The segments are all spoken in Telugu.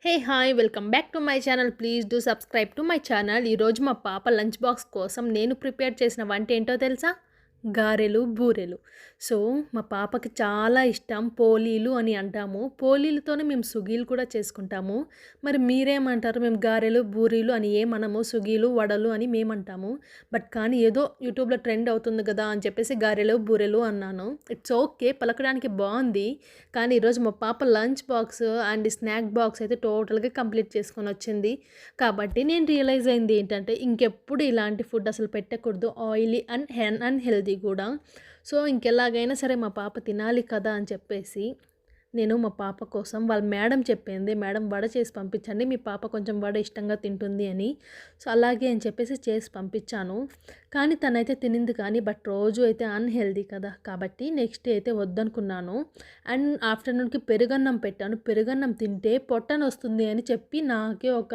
Hey hi welcome back to my channel. Please do subscribe to my channel. ఈరోజు మా పాప లంచ్ బాక్స్ కోసం నేను ప్రిపేర్ చేసిన వంట ఏంటో తెలుసా? గారెలు, బూరెలు. సో మా పాపకి చాలా ఇష్టం. పోలీలు అని అంటాము. పోలీలతోనే మేము సుగీలు కూడా చేసుకుంటాము. మరి మీరేమంటారు? మేము గారెలు, బూరీలు అని ఏమనము. సుగీలు, వడలు అని మేమంటాము. కానీ ఏదో యూట్యూబ్లో ట్రెండ్ అవుతుంది కదా అని చెప్పేసి గారెలు, బూరెలు అన్నాను. ఇట్స్ ఓకే, పలకడానికి బాగుంది. కానీ ఈరోజు మా పాప lunch box and snack box అయితే టోటల్గా కంప్లీట్ చేసుకొని వచ్చింది. కాబట్టి నేను రియలైజ్ అయింది ఏంటంటే ఇంకెప్పుడు ఇలాంటి ఫుడ్ అసలు పెట్టకూడదు, ఆయిలీ అండ్ అన్హెల్దీ కూడా. సో ఇంకెలాగైనా సరే మా పాప తినాలి కదా అని చెప్పేసి నేను మా పాప కోసం వాళ్ళ మేడం చెప్పింది, మేడం వడ చేసి పంపించండి, మీ పాప కొంచెం వడ ఇష్టంగా తింటుంది అని. సో అలాగే అని చెప్పేసి చేసి పంపించాను. కానీ తనైతే తినింది కానీ రోజు అయితే అన్హెల్దీ కదా, కాబట్టి నెక్స్ట్ డే అయితే వద్దనుకున్నాను. అండ్ ఆఫ్టర్నూన్కి పెరుగన్నం పెట్టాను. పెరుగన్నం తింటే పొట్టనొస్తుంది అని చెప్పి నాకే ఒక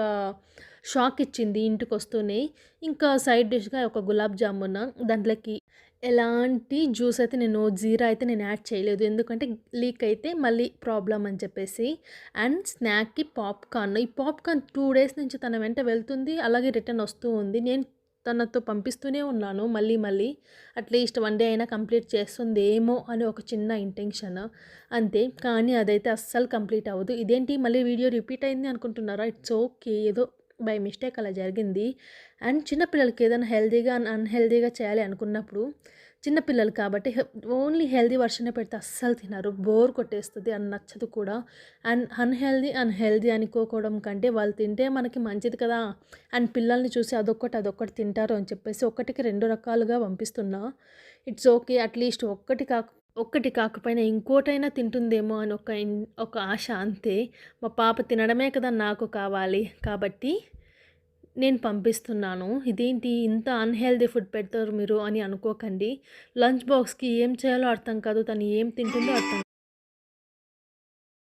షాక్ ఇచ్చింది ఇంటికి వస్తూనే. ఇంకా సైడ్ డిష్గా ఒక గులాబ్ జామున్, దాంట్లోకి ఎలాంటి జ్యూస్ అయితే జీరా అయితే నేను యాడ్ చేయలేదు. ఎందుకంటే లీక్ అయితే మళ్ళీ ప్రాబ్లమ్ అని చెప్పేసి. అండ్ స్నాక్‌కి పాప్‌కార్న్. ఈ పాప్‌కార్న్ 2 డేస్ నుంచి తన వెంట వెళ్తుంది. అలాగే రిటర్న్ వస్తూ ఉంది. నేను తనతో పంపిస్తూనే ఉన్నాను మళ్ళీ మళ్ళీ. అట్‌లీస్ట్ 1 డే అయినా కంప్లీట్ చేస్తుందేమో అని ఒక చిన్న ఇంటెన్షన్ అంతే. కానీ అదైతే అస్సలు కంప్లీట్ అవ్వదు. ఇదేంటి మళ్ళీ వీడియో రిపీట్ అయింది అనుకుంటున్నారా? It's okay. ఏదో బై మిస్టేక్ అలా జరిగింది. అండ్ చిన్న పిల్లలకి ఏదైనా హెల్తీగా అన్‌హెల్తీగా చేయాలి అనుకున్నప్పుడు చిన్న పిల్లలు కాబట్టి ఓన్లీ హెల్తీ వర్షనే పెడితే అస్సలు తినరు. బోర్ కొట్టేస్తది అండ్ నచ్చదు కూడా. అండ్ అన్‌హెల్తీ అనుకోవడం కంటే వాళ్ళు తింటే మనకి మంచిది కదా! అండ్ పిల్లల్ని చూసి అదొక్కటి తింటారు అని చెప్పేసి ఒకటికి 2 రకాలుగా పంపిస్తున్నా. It's okay. అట్‌లీస్ట్ ఒక్కటి కాకపోయినా ఇంకోటైనా తింటుందేమో అని ఒక ఆశ అంతే. మా పాప తినడమే కదా నాకు కావాలి. కాబట్టి నేను పంపిస్తున్నాను. ఇదేంటి ఇంత అన్‌హెల్తీ ఫుడ్ పెడతారు మీరు అని అనుకోకండి. లంచ్ బాక్స్‌కి ఏం చేయాలో అర్థం కాదు. తను ఏం తింటుందో అర్థం